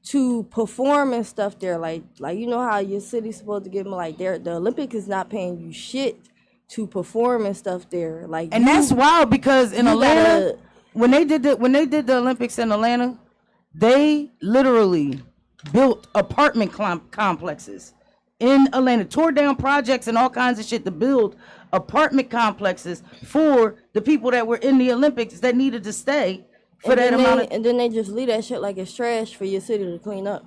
to perform and stuff there. Like you know how your city's supposed to give them like the Olympic is not paying you shit to perform and stuff there. Like, and that's wild because in Atlanta, when they did the Olympics in Atlanta, they literally built apartment complexes in Atlanta, tore down projects and all kinds of shit to build apartment complexes for the people that were in the Olympics that needed to stay for that amount of. And then they just leave that shit like it's trash for your city to clean up.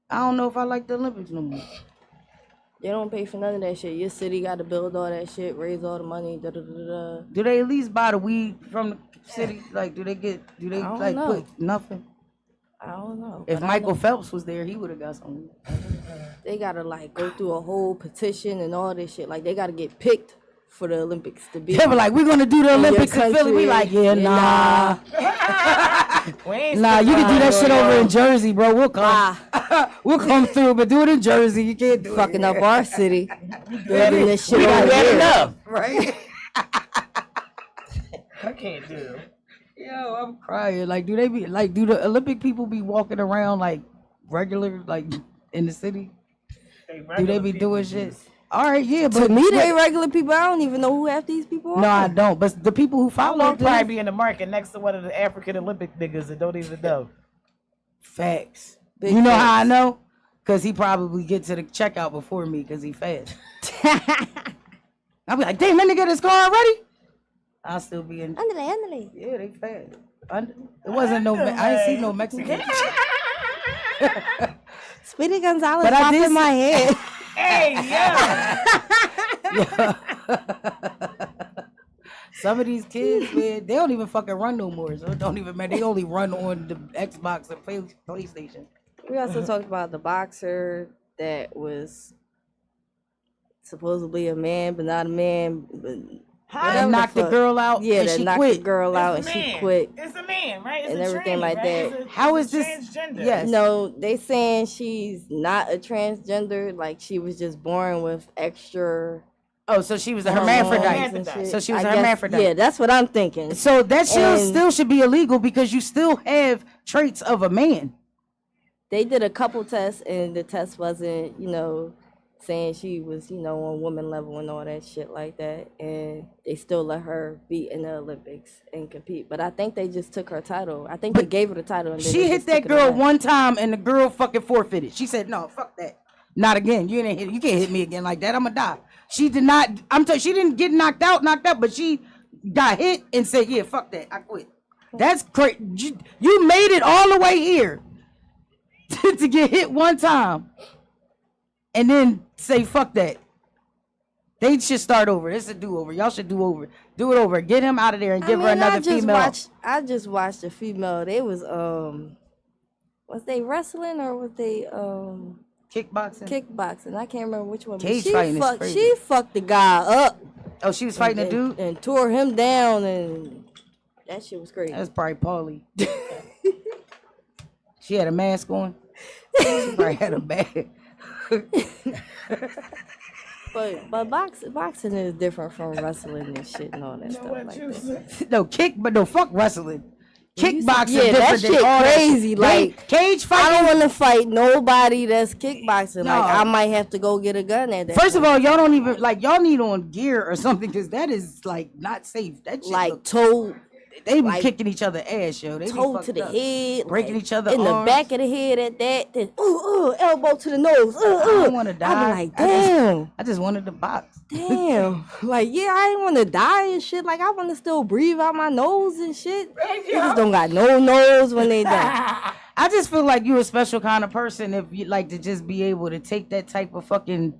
I don't know if I like the Olympics no more. They don't pay for none of that shit. Your city got to build all that shit, raise all the money. Da, da, da, da. Do they at least buy the weed from the city? Like, do they like put nothing? I don't know. If Michael Phelps was there, he would have got something. They gotta like go through a whole petition and all this shit. Like they gotta get picked for the Olympics to be. They were like, we're gonna do the Olympics in Philly. We like, nah. Nah, you can do that shit over in Jersey, bro. We'll come. We'll come through, but do it in Jersey. You can't do fucking up our city. Building this shit over here. Enough, right? I can't do it. Yo, I'm crying. Like, do the Olympic people be walking around like regular, like in the city? Do they be doing shit? All right, yeah, but to me, they regular people. I don't even know who half these people are. No, I don't. But the people who follow them probably be in the market next to one of the African Olympic niggas that don't even know. Facts. You know how I know? Because he probably get to the checkout before me because he fast. I'll be like, damn, that nigga got his car already? I'll still be in. Underlay. Yeah, they fast. It wasn't no. I didn't see no Mexican. Speedy Gonzalez popped in my head. Hey, yeah. Some of these kids, man, they don't even fucking run no more. So it don't even matter. They only run on the Xbox and PlayStation. We also talked about the boxer that was supposedly a man, but not a man. But that knocked the girl out. Yeah, and that she knocked quit. the girl out and she quit. It's a man, right? It's and a everything tranny, like right? that. How is this transgender? Yes. No, they saying she's not a transgender. Like she was just born with extra. Oh, so she was a hermaphrodite. So she was a hermaphrodite. Yeah, that's what I'm thinking. So that still should be illegal because you still have traits of a man. They did a couple tests and the test wasn't, saying she was, on woman level and all that shit like that. And they still let her be in the Olympics and compete. But I think they just took her title. I think they gave her the title. And she hit that girl one time and the girl fucking forfeited. She said, no, fuck that. Not again. You can't hit me again like that. I'm gonna die. She did not, she didn't get knocked out, but she got hit and said, yeah, fuck that. I quit. That's crazy. You made it all the way here to get hit one time and then say, fuck that. They should start over. This is a do-over. Y'all should do it over. Get him out of there and give her another female. I just watched a female. They was they wrestling or was they kickboxing? I can't remember which one. Cage fighting is crazy. She fucked the guy up. Oh, she was fighting a dude? And tore him down, and that shit was crazy. That's probably Paulie. She had a mask on. She probably had a bag. But boxing is different from wrestling and shit and all that stuff like that. No, fuck wrestling. Kickboxing is different that shit than crazy. Like cage fighting. I don't want to fight nobody that's kickboxing. No. Like I might have to go get a gun at that. First of all, y'all don't even y'all need on gear or something because that is not safe. That shit like toe. They be kicking each other ass, yo. They toe to the head, breaking each other in arms. The back of the head at that. Then elbow to the nose. I don't want to die. I be like, damn. I just wanted to box. Damn. Like, yeah, I ain't want to die and shit. Like, I want to still breathe out my nose and shit. They just don't got no nose when they die. I just feel like you're a special kind of person if you like to just be able to take that type of fucking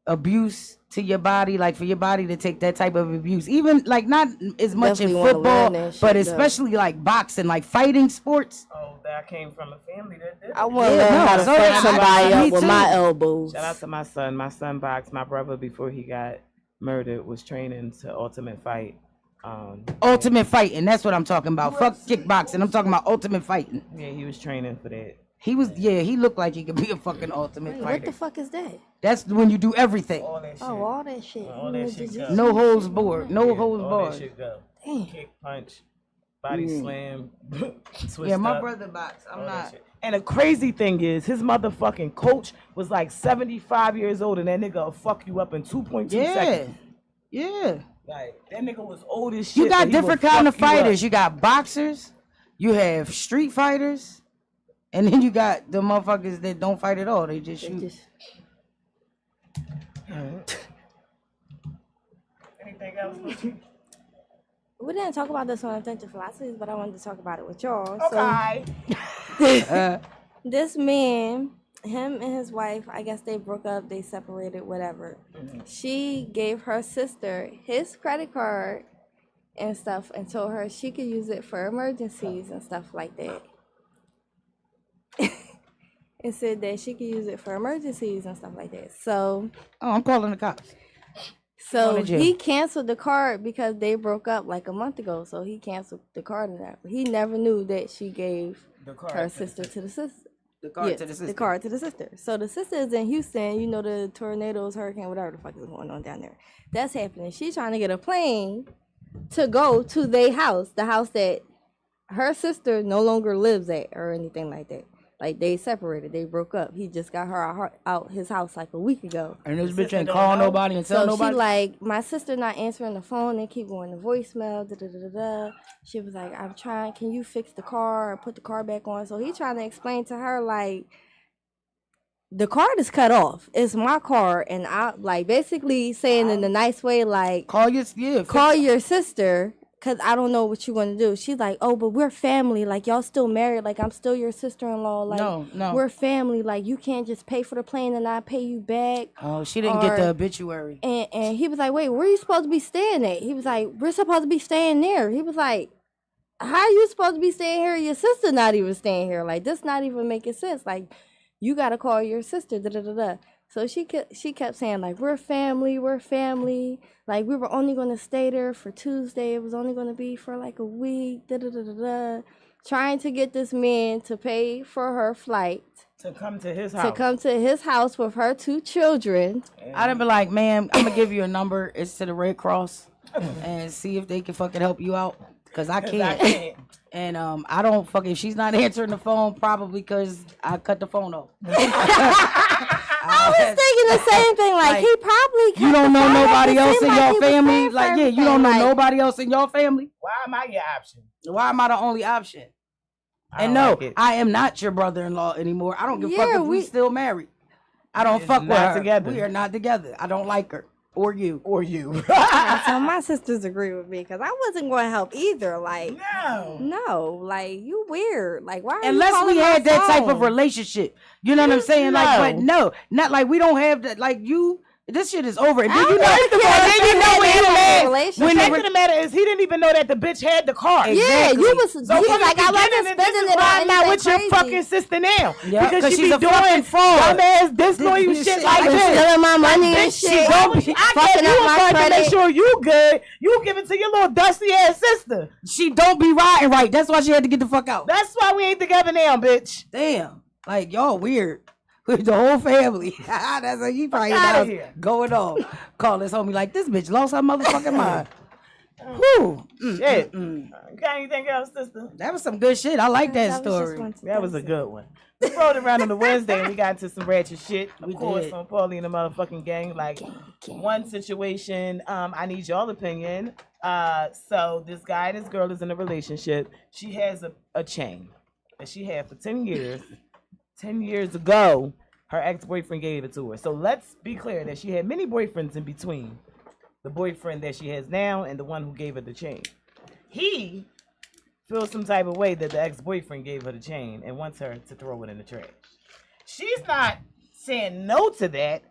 abuse to your body, like for your body to take that type of abuse, even not as much Definitely in football, but shit, especially like boxing, like fighting sports. Oh, that came from a family that did. I want to learn how to fuck somebody up with my elbows. Shout out to my son. My son boxed. My brother, before he got murdered, was training to Ultimate Fight. Ultimate Fighting, that's what I'm talking about. Fuck kickboxing, I'm talking about Ultimate Fighting. Yeah, he was training for that. He looked like he could be a fucking ultimate fighter. What the fuck is that? That's when you do everything. All that shit. All that shit. All that shit go. No holds barred. No holds all barred. That shit go. Damn. Kick, punch, body slam, twist Yeah, my up, brother box. I'm all that not. shit. And the crazy thing is, his motherfucking coach was like 75 years old, and that nigga will fuck you up in 2.2 seconds. Yeah. Like, that nigga was old as shit. You but got he will different kind of fuck you up. fighters. You got boxers, you have street fighters, and then you got the motherfuckers that don't fight at all. They just shoot. Anything else? We didn't talk about this on Authentic Philosophies, but I wanted to talk about it with y'all. Okay. So, this man, him and his wife, I guess they broke up, they separated, whatever. She gave her sister his credit card and stuff and told her she could use it for emergencies and stuff like that. And said that she could use it for emergencies and stuff like that. So, I'm calling the cops. so Going to jail. he canceled the card because they broke up like a month ago. So he canceled the card and that. He never knew that she gave her sister to the sister. The card Yeah, to the sister. the card to the sister. So the sister is in Houston. You know, the tornadoes, hurricane, whatever the fuck is going on down there. That's happening. She's trying to get a plane to go to their house, the house that her sister no longer lives at or anything like that. Like, they separated. They broke up. He just got her out his house like a week ago. And this bitch ain't call nobody and tell So nobody. she like, my sister not answering the phone and keep going to voicemail. Da, da, da, da, da. She was like, I'm trying, can you fix the car or put the car back on? So he trying to explain to her like, the card is cut off. It's my car, and I like basically saying in a nice way like, call your sister. Cause I don't know what you want to do. She's like, oh, but we're family. Like, y'all still married. Like, I'm still your sister-in-law. Like, No. we're family. Like, you can't just pay for the plane and I pay you back. Oh, she didn't get the obituary. And he was like, wait, where are you supposed to be staying at? He was like, we're supposed to be staying there. He was like, how are you supposed to be staying here? Your sister not even staying here. Like, this not even making sense. Like, you got to call your sister. Da, da, da, da. So she kept saying, like, we're family. Like, we were only going to stay there for Tuesday. It was only going to be for, like, a week. Da, da, da, da, da. Trying to get this man to pay for her flight. To come to his house. To come to his house with her 2 children. I'd have been like, ma'am, I'm going to give you a number. It's to the Red Cross. And see if they can fucking help you out. Because I can't. And I don't fucking, if she's not answering the phone, probably because I cut the phone off. I was thinking the same thing. Like, he probably you don't know nobody else in like your family. Like, yeah, you don't know nobody else in your family. Why am I your option? Why am I the only option? And no, I am not your brother-in-law anymore. I don't give a fuck if we still married. I don't fuck with her. Together. We are not together. I don't like her. Or you. So my sisters agree with me because I wasn't going to help either. Like, no, like, you weird. Like, why? Unless we had that type of relationship, you know what I'm saying? Like, but no, not like we don't have that. Like, you, this shit is over. And then you know, when the fact of the matter is, he didn't even know that the bitch had the car. Yeah, you was. So he was like, I wasn't spending it on not with your fucking sister now because she's a doing fucking fraud. Dumbass, disloyal shit like this, stealing my money and shit. I gave you a card to make sure you good. You give it to your little dusty ass sister. She don't be riding right. That's why she had to get the fuck out. That's why we ain't together now, bitch. Damn, like y'all weird. With the whole family. That's how you probably know going on. Call this homie like, this bitch lost her motherfucking mind. Whew. Shit. Got anything else, sister? That was some good shit. I like that story. That was a good one. We rolled around on the Wednesday and we got into some ratchet shit. Of course, did. on Paulie and the motherfucking gang. Like, one situation, I need y'all opinion. So this guy and this girl is in a relationship. She has a chain that she had for 10 years. 10 years ago, her ex-boyfriend gave it to her. So let's be clear that she had many boyfriends in between the boyfriend that she has now and the one who gave her the chain. He feels some type of way that the ex-boyfriend gave her the chain and wants her to throw it in the trash. She's not saying no to that,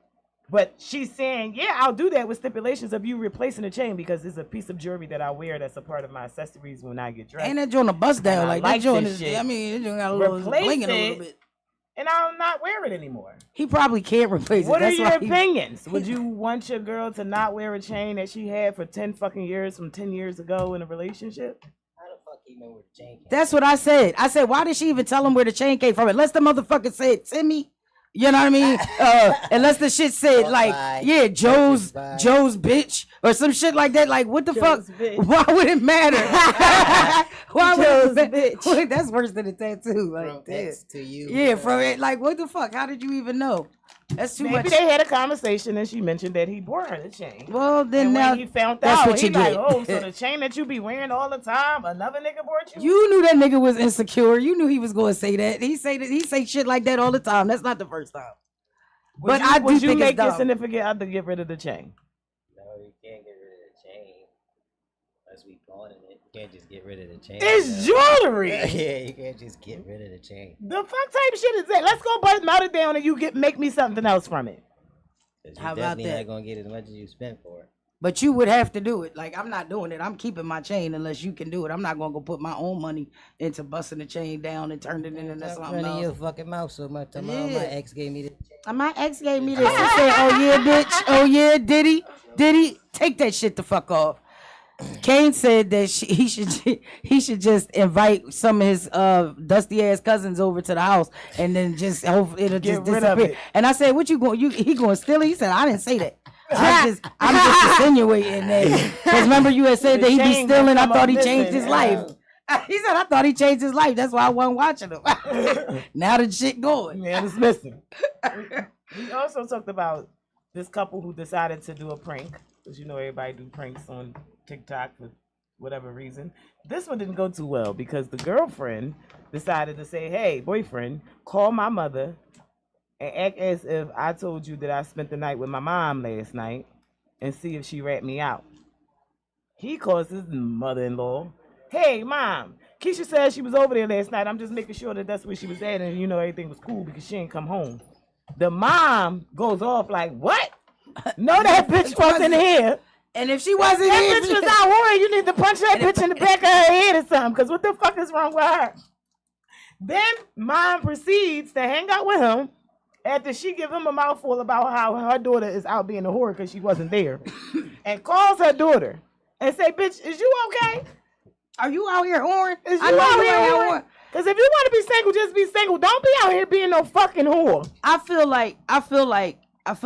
but she's saying, yeah, I'll do that with stipulations of you replacing the chain because it's a piece of jewelry that I wear that's a part of my accessories when I get dressed. And that joint a bust down. Like that joint is, shit. I mean, that joint got a little blinging a little bit. And I'll not wear it anymore. He probably can't replace it. What are your opinions? Would you want your girl to not wear a chain that she had for 10 fucking years from 10 years ago in a relationship? How the fuck he know where the chain came from? That's what I said. I said, why did she even tell him where the chain came from? Unless the motherfucker said, Timmy, You know what I mean? Unless the shit said like, yeah, Joe's bitch or some shit like that. Like, what the fuck? Bitch. Why would it matter? Why Joe's would it bitch. Wait, that's worse than a tattoo. Like, From damn. X to you. Yeah, from it. Like, what the fuck? How did you even know? That's too Maybe much. they had a conversation and she mentioned that he bought her the chain. Well, then And now when he found that's out, what he you like, get. oh, so the chain that you be wearing all the time, another nigga bought you? You knew that nigga was insecure. You knew he was going to say that. He say shit like that all the time. That's not the first time. But I do would you think make it's your dumb. significant other get rid of the chain? No, you can't get rid of the chain. Unless we pawning it. You can't just get rid of the chain. It's though. jewelry. Yeah, you can't just get rid of the chain. The fuck type shit is that? Let's go melt it down and you make me something else from it. 'Cause How you're about definitely that? not gonna get as much as you spent for it. But you would have to do it. Like, I'm not doing it. I'm keeping my chain unless you can do it. I'm not going to go put my own money into busting the chain down and turn it into Stop something running your else. fucking mouth so much. Yeah. My ex gave me the chain. My ex gave me this. He said, oh, yeah, bitch. Oh, yeah, Diddy. Take that shit the fuck off. Kane said that he should just invite some of his dusty ass cousins over to the house and then just hope it'll Get just rid of disappear. it. And I said, "What you going? He going to steal it?" He said, "I didn't say that. I'm just insinuating that." Because remember you had said that he be chain stealing. gonna I come thought up he changed missing. his life. He said, "I thought he changed his life. That's why I wasn't watching him." Now the shit going. Man, it's missing. We also talked about this couple who decided to do a prank. Because you know everybody do pranks on TikTok for whatever reason. This one didn't go too well because the girlfriend decided to say, hey, boyfriend, call my mother and act as if I told you that I spent the night with my mom last night and see if she rat me out. He calls his mother-in-law, hey, mom, Keisha said she was over there last night. I'm just making sure that that's where she was at and, you know, everything was cool because she ain't come home. The mom goes off like, what? No, that bitch wasn't here. And if she wasn't That here, bitch was out worried. You need to punch that bitch in the back of her head or something. Because what the fuck is wrong with her? Then mom proceeds to hang out with him after she give him a mouthful about how her daughter is out being a whore because she wasn't there. And calls her daughter and say, bitch, is you okay? are you out here whoring? Is I you know out you here ain't whoring? Because if you want to be single, just be single. Don't be out here being no fucking whore. I feel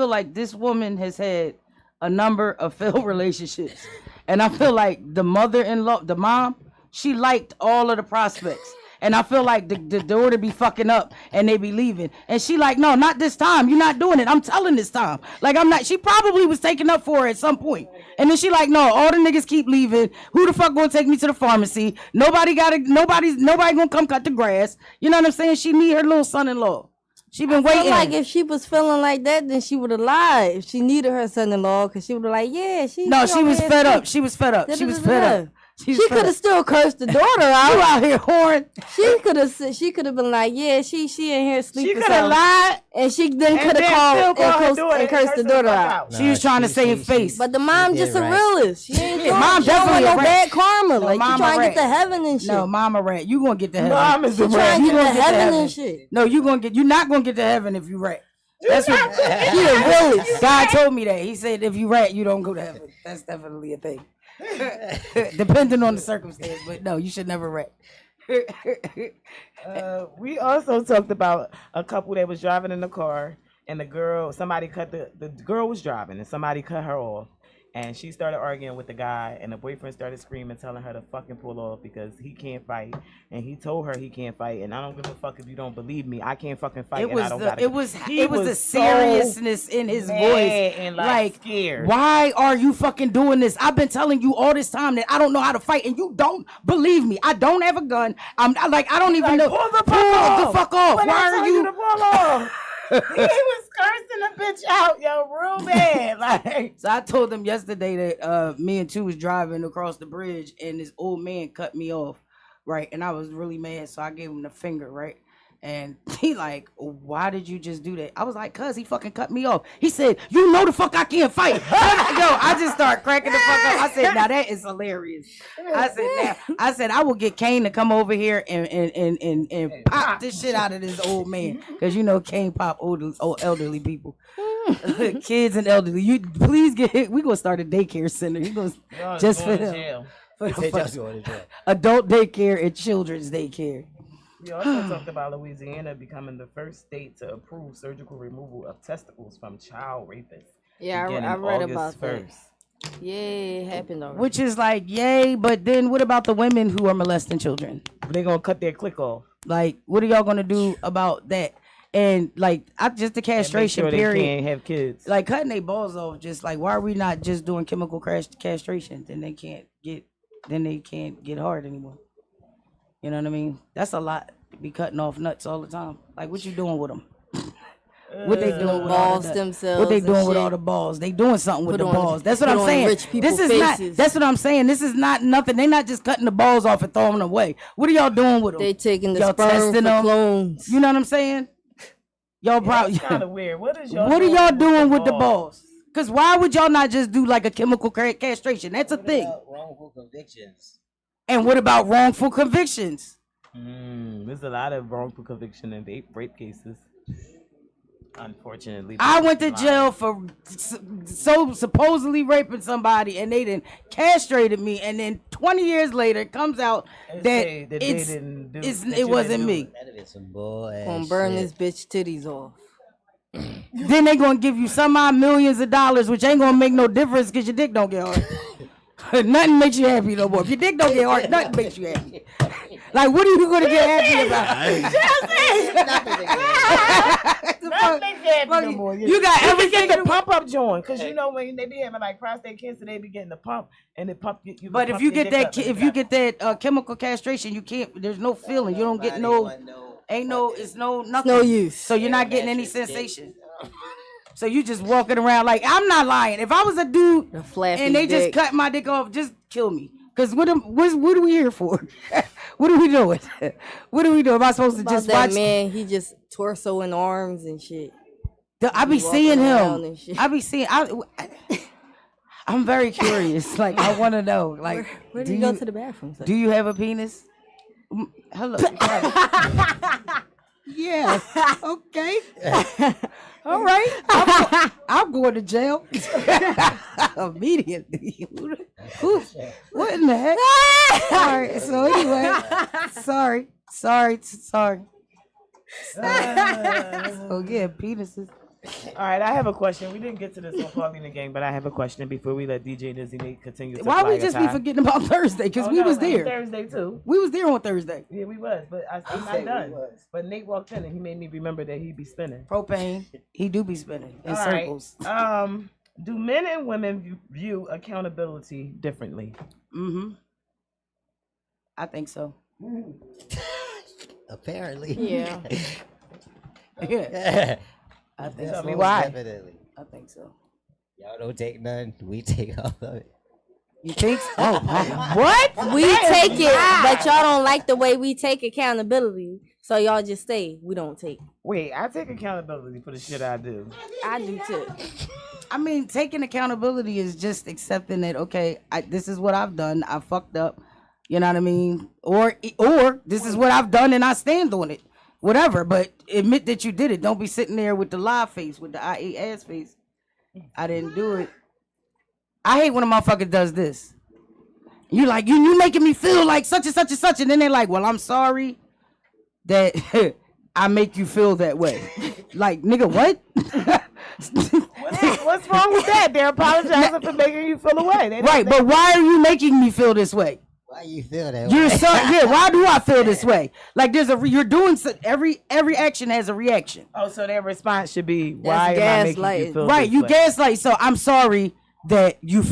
like this woman has had a number of failed relationships. And I feel like the mother-in-law, the mom, she liked all of the prospects. And I feel like the daughter be fucking up and they be leaving. And she like, no, not this time. You're not doing it. I'm telling this time. Like, I'm not. She probably was taken up for it at some point. And then she like, no, all the niggas keep leaving. Who the fuck gonna take me to the pharmacy? Nobody gonna come cut the grass. You know what I'm saying? She need her little son-in-law. She been I feel waiting. like if she was feeling like that, then she would have lied. If she needed her son-in-law, because she would have like, yeah, she. No, she was fed up. She She was fed up. She was fed up. She could have still cursed the daughter out. You out here whoring. She could have been like, yeah, she in here She sleeping. could have lied. And she then And could then have still called call her and daughter and cursed the curse daughter fuck out. She was trying to save face. But the mom did just a right. realist. She ain't Yeah, mom she don't definitely want no a rat. bad karma. No, Like she mom a trying to get rat. to heaven and shit. No, mama rat. You gonna get to heaven. Mom is a she trying rat. to You get gonna to get to heaven heaven. and shit. No, you're not gonna get to heaven if you rat. That's what She a realist. God told me that. He said if you rat, you don't go to heaven. That's definitely a thing. Depending on the circumstance, but no, you should never rat. We also talked about a couple that was driving in the car, and the girl was driving, and somebody cut her off, and she started arguing with the guy, and the boyfriend started screaming, telling her to fucking pull off because he can't fight, and he told her he can't fight, and I don't give a fuck if you don't believe me, I can't fucking fight. It was He the was seriousness in his mad voice. and like scared. Why are you fucking doing this? I've been telling you all this time that I don't know how to fight, and you don't believe me. I don't have a gun. I don't even know. Pull the fuck off. Why are you? To pull off? He was cursing the bitch out, yo, real bad. Like, So I told them yesterday that me and two was driving across the bridge, and this old man cut me off, right? And I was really mad, so I gave him the finger, right? And he like, why did you just do that? I was like, cuz he fucking cut me off. He said, you know the fuck I can't fight. Yo, I just started cracking the fuck up. I said, now that is hilarious. I said, I will get Kane to come over here and pop this shit out of this old man. Cause you know Kane pop old elderly people. Kids and elderly. You please we gonna start a daycare center. He goes just for him. For They just going to jail. adult daycare and children's daycare. We also talked about Louisiana becoming the first state to approve surgical removal of testicles from child rapists. Yeah, beginning I read August about that. 1st. Yeah, it happened already. Which is like, yay, but then what about the women who are molesting children? They're gonna cut their click off. Like, what are y'all gonna do about that? And like, just the And make castration sure they period. can't have kids. Like cutting their balls off, just like, why are we not just doing chemical castration? Then they can't get hard anymore. You know what I mean? That's a lot to be cutting off nuts all the time. Like, what you doing with them? What they doing with all balls the themselves? What they and doing with shit. all the balls? They doing something with Put the on- balls. That's what put I'm on saying. rich people's This is faces. not. That's what I'm saying. This is not nothing. They're not just cutting the balls off and throwing them away. What are y'all doing with them? They taking the Y'all sperm testing for them? clones. You know what I'm saying? Y'all probably. It's kind of weird. What is y'all? What are y'all doing with the balls? balls? Cause why would y'all not just do like a chemical castration? That's a thing. Wrongful convictions. And what about wrongful convictions? There's a lot of wrongful conviction in rape cases. Unfortunately, I went to jail for supposedly raping somebody, and they then castrated me, and then 20 years later, it comes out And that say that they didn't do- that it you wasn't didn't do me. it. That'd be some bull Gonna ass burn shit. this bitch titties off. Then they gonna give you some odd millions of dollars, which ain't gonna make no difference because your dick don't get hard. Nothing makes you happy no more. If your dick don't get hard, nothing makes you happy. Like, what are you gonna get happy about? Nothing makes you happy no more. You got everything Get to the pump up joint, cause you know when they be having like prostate cancer, they be getting the pump and the pump. You But if pump you your get dick that, up and if you get that chemical castration, you can't. There's no feeling. You don't get no. Ain't no. It's no nothing. no use. So you're not getting any sensation. So you just walking around like, I'm not lying. If I was a dude The flappy and they just dick. cut my dick off, just kill me. Cause what are we here for? What are we doing? What are we doing? Am I supposed to About just that watch? man, he just torso and arms and shit. I be He walking seeing around him. and shit. I be seeing. I'm very curious. Like, I want to know. Like, Where do you go to the bathroom? Do you have a penis? Hello. Yeah. Okay. All right. I'm going to jail immediately. What in the heck? All right. So anyway, sorry. Oh yeah, penises. All right, I have a question. We didn't get to this on Paulie the Gang, but I have a question before we let DJ Dizzy Nate continue. To Why fly we us just be high. forgetting about Thursday? Because Oh, we no, was it was there. Thursday too. We was there on Thursday. Yeah, we was, but I'm not done. But Nate walked in and he made me remember that he'd be spinning. Propane. He do be spinning in All right. circles. Do men and women view accountability differently? Mm-hmm. I think so. Apparently. Yeah. Yeah. I think Tell so. me why. Definitely. I think so. Y'all don't take none. We take all of it. You think so? Oh, wow. What? We take it, but y'all don't like the way we take accountability. So y'all just say we don't take. Wait, I take accountability for the shit I do. I do too. I mean, taking accountability is just accepting that, okay, this is what I've done. I fucked up. You know what I mean? Or this is what I've done and I stand on it. Whatever. But admit that you did it. Don't be sitting there with the lie face, with the I ate ass face. I didn't do it. I hate when a motherfucker does this. You like, you making me feel like such and such and such. And then they're like, well, I'm sorry that I make you feel that way. Like, nigga, what? What's wrong with that? They're apologizing for making you feel away. They Right, but why are you making me feel this way? Why you feel that You're way? so yeah. Why do I feel this way? Like you're doing every action has a reaction. Oh, so their response should be, why am I making you gaslighting. feel Right, this you way? gaslight. So I'm sorry that you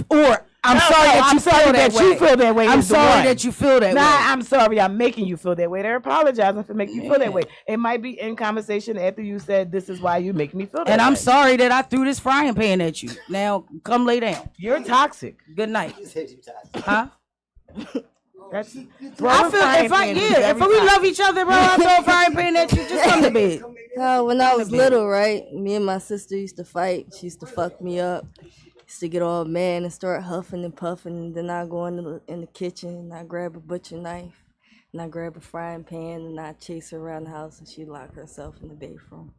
I'm No, sorry no, that I'm you sorry feel that that you way. feel that way I'm is the sorry one. that you feel that Nah, way. I'm sorry I'm making you feel that way. They're apologizing for making you feel that way. It might be in conversation after you said, this is why you make me feel that And way. I'm sorry that I threw this frying pan at you. Now come lay down. You're toxic. Good night. You said you toxic. Huh? That's, I feel if we love each other, bro, I throw a frying pan at you. Just come to bed. When I was little, right, me and my sister used to fight. She used to fuck me up. Used to get all mad and start huffing and puffing. And then I go in the kitchen and I grab a butcher knife and I grab a frying pan and I chase her around the house and she lock herself in the bedroom.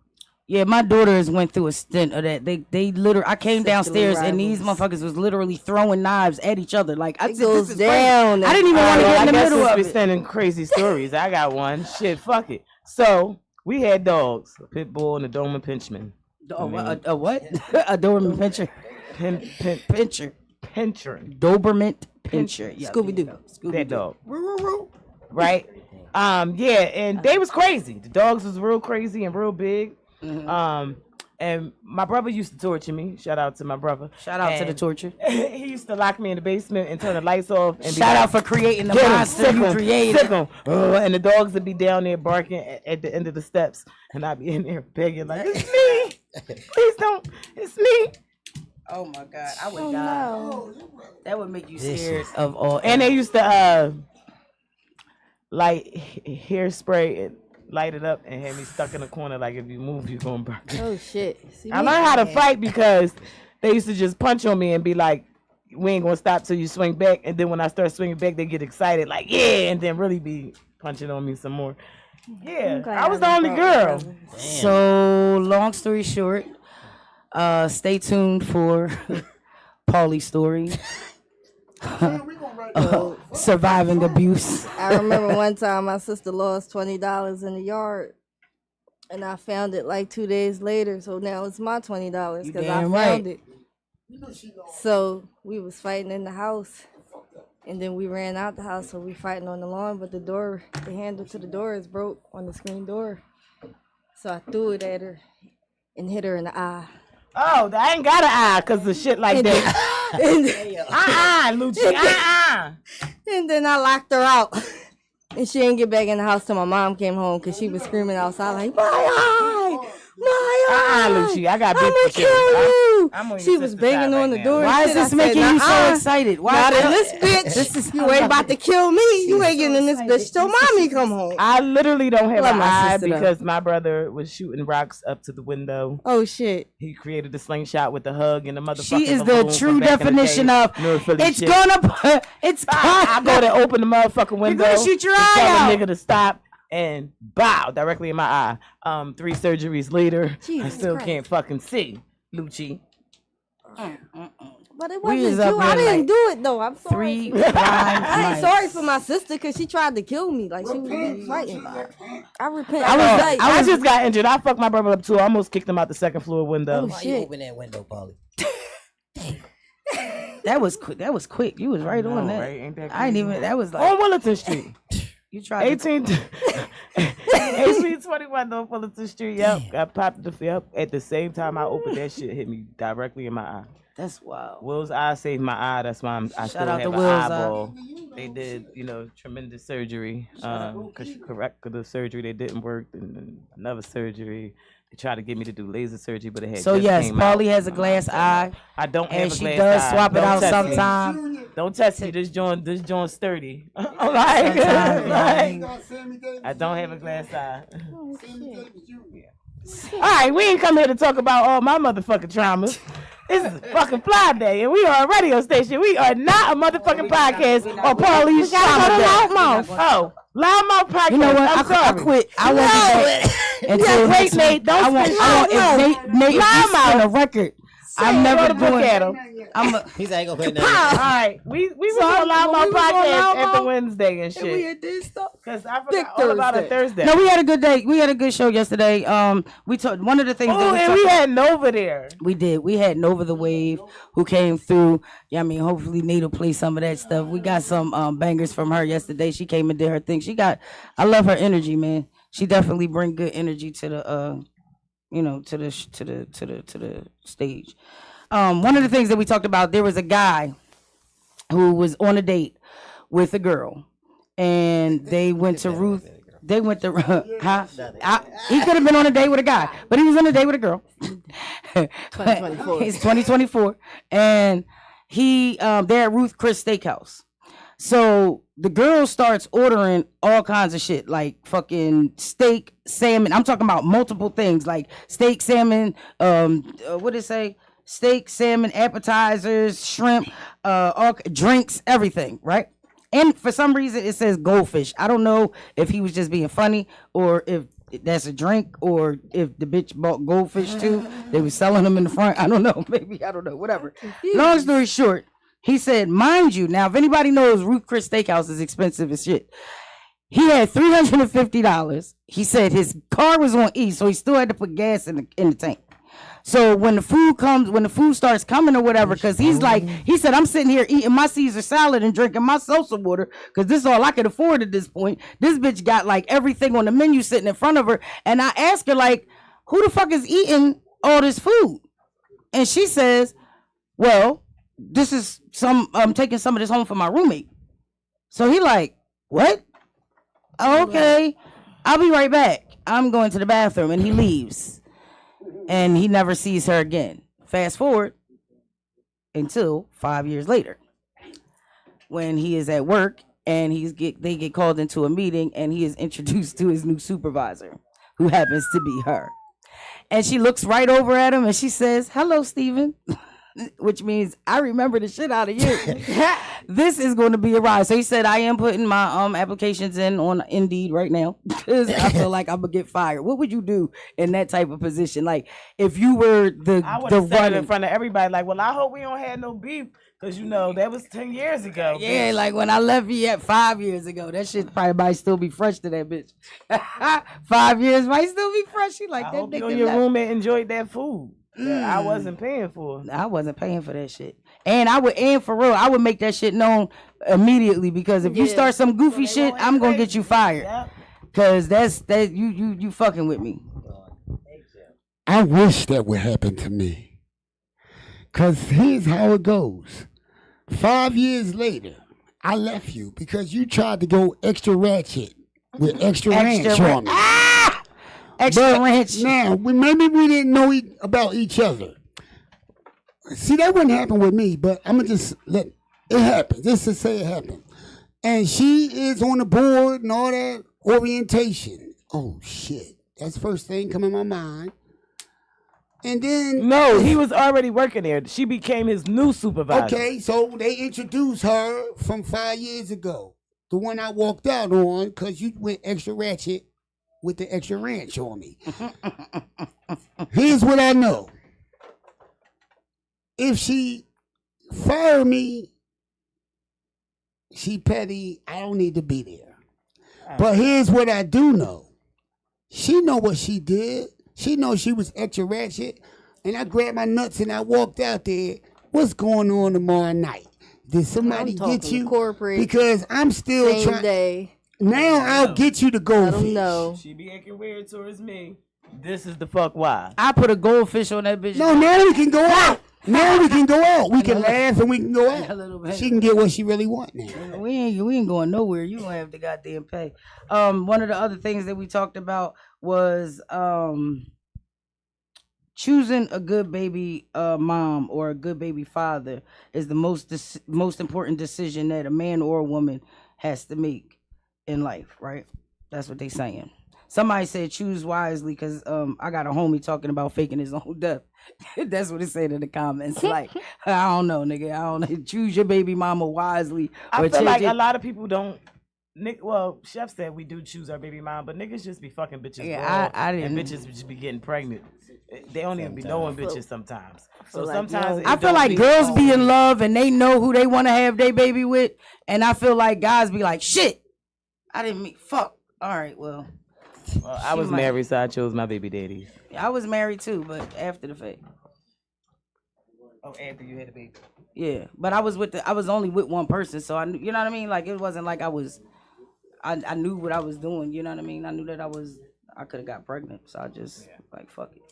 Yeah, my daughters went through a stint of that. They literally. I came downstairs and these motherfuckers was literally throwing knives at each other. Like I It said, goes this is down. crazy. I didn't even want to get in the middle of we're it. sending crazy stories. I got one. Shit, fuck it. So we had dogs, a pit bull and a Doberman pinchman. A what? A Doberman pincher. Pincher. Doberman pincher. Yeah, Scooby Doo. That dog. Right? Yeah, and they was crazy. The dogs was real crazy and real big. And my brother used to torture me. Shout out to my brother. Shout out to the torture. He used to lock me in the basement and turn the lights off. And Shout out for creating the monster you created. And the dogs would be down there barking at the end of the steps, and I'd be in there begging like, "It's me, please don't, it's me." Oh my God, I would die. No. That would make you scared of all. And they used to light hairspray and light it up and had me stuck in a corner like if you move you're gonna burn. Oh shit. See, I learned how to fight because they used to just punch on me and be like, we ain't gonna stop till you swing back, and then when I start swinging back they get excited like yeah, and then really be punching on me some more. Yeah, I was the only girl. So long story short, stay tuned for Paulie's story. Surviving abuse. I remember one time my sister lost $20 in the yard, and I found it like 2 days later. So now it's my $20 because I found it. So we was fighting in the house, and then we ran out the house. So we fighting on the lawn, but the handle to the door is broke on the screen door. So I threw it at her and hit her in the eye. Oh, I ain't got an eye because of shit like that. louchie, And then I locked her out. And she didn't get back in the house till my mom came home because she was screaming outside like, my eye! My eye! louchie, I got big I'm gonna for kill you! I'm on She your was sister's banging side on right the now. door. Why and is shit. this I making said, you so "Nuh-uh. excited? Why? Not in this bitch. You ain't about to kill me. You ain't getting in this bitch till mommy come home. I literally don't have Love an my eye sister, though. because my brother was shooting rocks up to the window. Oh shit. He created the slingshot with the hug and the motherfucker. She is the true definition of it's gonna. It's I go to open the motherfucking window. You're gonna shoot your and eye tell out. the nigga to stop and bow directly in my eye. 3 surgeries later, I Jesus still Christ. can't fucking see, louchie. But it We wasn't was up you. I here didn't like do it though. I'm sorry. 3 blind I ain't mice. sorry for my sister because she tried to kill me. Like she was fighting. I repent. I just got injured. I fucked my brother up too. I almost kicked him out the second floor window. Oh, Why shit. you open that window, Paulie? That was quick. That was quick. You was right on that. Right? Ain't that I ain't crazy? even. That was like On Willington Street. you tried. 1821 North Fullerton Street. Yep. I popped the at the same time I opened that shit hit me directly in my eye. That's wild. Will's eye saved my eye. That's why I Shout still out have to an Will's eye. eyeball. They did, tremendous surgery. Cause the surgery they didn't work, and another surgery. They tried to get me to do laser surgery, but it had So just yes, came out. Paulie has a glass eye, I don't have and a she glass does eye. swap it Don't out test me. sometime. Don't test me. This joint sturdy. I'm like, I don't have a glass eye. All right, we ain't come here to talk about all my motherfucking traumas. This is fucking FlyDay, and we are a radio station. We are not a motherfucking podcast or Paulie's Trauma Day. Oh, Loudmouth podcast. You know what? I'm I sorry. quit. I won't be back until Wait, next Nate, week. don't I want. spit If Nate is Loudmouth. on a record, I'm Go never to look at doing. him. I'm a, He's ain't gonna put All nothing. right, we was on Loudmouth podcast after Wednesday and shit. Cause I forgot all about it Thursday. no, we had a good day. We had a good show yesterday. We talked. One of the things. Oh, that and we we talked had Nova there. We did. We had Nova the Wave who came through. Yeah, I mean, hopefully Nate will play some of that stuff. We got some bangers from her yesterday. She came and did her thing. I love her energy, man. She definitely bring good energy to the to the stage. One of the things that we talked about, there was a guy who was on a date with a girl, and they went to Ruth. They went to he could have been on a date with a guy, but he was on a date with a girl. 2024. It's 2024, and they're at Ruth Chris Steakhouse. So the girl starts ordering all kinds of shit, like fucking steak, salmon. I'm talking about multiple things, like steak, salmon. What did it say? Steak, salmon, appetizers, shrimp, all drinks, everything, right? And for some reason it says goldfish. I don't know if he was just being funny or if that's a drink, or if the bitch bought goldfish too, they were selling them in the front. I don't know. Maybe, I don't know. Whatever. Long story short, he said, mind you, now if anybody knows, Ruth Chris Steakhouse is expensive as shit. He had $350. He said his car was on E, so he still had to put gas in the tank. So when the food starts coming or whatever, because he said, I'm sitting here eating my Caesar salad and drinking my salsa water because this is all I could afford at this point. This bitch got like everything on the menu sitting in front of her. And I asked her, like, who the fuck is eating all this food? And she says, well, I'm taking some of this home for my roommate. So he like, what? Okay, I'll be right back. I'm going to the bathroom. And he leaves. And he never sees her again. Fast forward until 5 years later, when he is at work and they get called into a meeting, and he is introduced to his new supervisor, who happens to be her. And she looks right over at him and she says, "Hello, Steven." Which means, I remember the shit out of you. This is going to be a ride. So he said, I am putting my applications in on Indeed right now because I feel like I'm gonna get fired. What would you do in that type of position? Like, if you were I would have said it in front of everybody, like, well, I hope we don't have no beef, because that was 10 years ago. Yeah, bitch. Like when I left you at 5 years ago, that shit probably might still be fresh to that bitch. 5 years might still be fresh. She like, I that hope nigga you and your roommate enjoyed that food. Yeah, I wasn't paying for. I wasn't paying for that shit. And for real, I would make that shit known immediately, because if you start some goofy shit, I'm gonna get you fired. Yep. Cause you fucking with me. I wish that would happen to me. Cause here's how it goes. 5 years later, I left you because you tried to go extra ratchet with extra ranch on me. Extra ranch. Now, maybe we didn't know about each other. See, that wouldn't happen with me, but I'm going to just let it happen. Just to say it happened. And she is on the board and all that orientation. Oh, shit. That's the first thing come in my mind. And then... No, he was already working there. She became his new supervisor. Okay, so they introduced her from 5 years ago. The one I walked out on because you went extra ratchet with the extra ranch on me. Here's what I know. If she fire me, she petty, I don't need to be there. But here's what I do know. She know what she did. She knows she was extra ratchet. And I grabbed my nuts and I walked out there. What's going on tomorrow night? Did somebody get you? Corporate. Because I'm still trying. Now I'll get you the goldfish. I don't know. She be acting weird towards me. This is the fuck why. I put a goldfish on that bitch. No, now we can go out. Now we can go out. We can laugh and we can go out. She can get what she really want now. We ain't going nowhere. You gonna have to goddamn pay. One of the other things that we talked about was choosing a good baby mom or a good baby father is the most important decision that a man or a woman has to make in life, right? That's what they saying. Somebody said choose wisely, because I got a homie talking about faking his own death. That's what it said in the comments. Like, I don't know, nigga. I don't know. Choose your baby mama wisely. I feel like a lot of people don't. Well, Chef said we do choose our baby mom, but niggas just be fucking bitches. Yeah, I didn't. And bitches just be getting pregnant. They don't even be knowing bitches sometimes. So sometimes I feel like girls be in love and they know who they want to have their baby with, and I feel like guys be like, shit, I didn't mean fuck. All right, well, I was married, so I chose my baby daddy. I was married too, but after the fact. Oh, after you had a baby. Yeah, but I was only with one person, so I knew, you know what I mean? Like, it wasn't like I knew what I was doing, you know what I mean? I knew that I could have got pregnant, so I just like fuck it.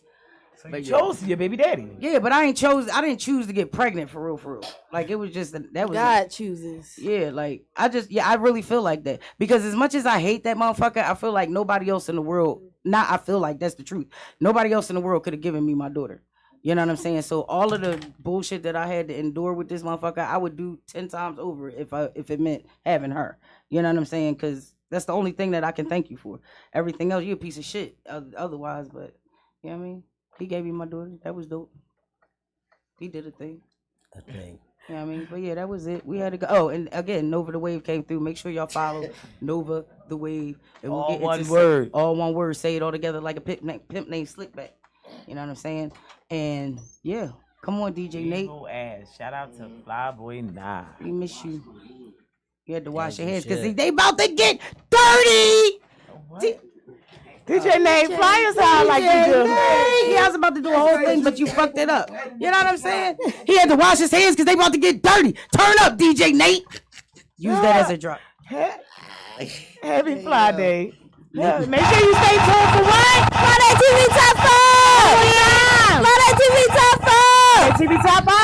So you chose your baby daddy. Yeah, but I didn't choose to get pregnant for real. Like, it was just that was God chooses. Yeah, like I really feel like that, because as much as I hate that motherfucker, I feel like nobody else in the world. I feel like that's the truth. Nobody else in the world could have given me my daughter. You know what I'm saying? So all of the bullshit that I had to endure with this motherfucker, I would do 10 times over if it meant having her. You know what I'm saying? Because that's the only thing that I can thank you for. Everything else, you a piece of shit otherwise. But you know what I mean? He gave me my daughter. That was dope. He did a thing. A thing. Yeah, I mean, but yeah, that was it. We had to go. Oh, and again, Nova the Wave came through. Make sure y'all follow Nova the Wave. And we'll All get one into word. All one word. Say it all together like a pimp named Slickback. You know what I'm saying? And yeah, come on, DJ Nate. Evil ass. Shout out to Flyboy Nah. We miss you. You had to wash As your you hands because should. they about to get dirty. What? DJ Nate, fly us out like you do. Yeah, I was about to do a whole thing, but you fucked it up. You know what I'm saying? He had to wash his hands because they about to get dirty. Turn up, DJ Nate. Use that as a drop. Happy Fly Day. Yeah, make sure you stay tuned for what? Friday TV Top 5! TV Top 5.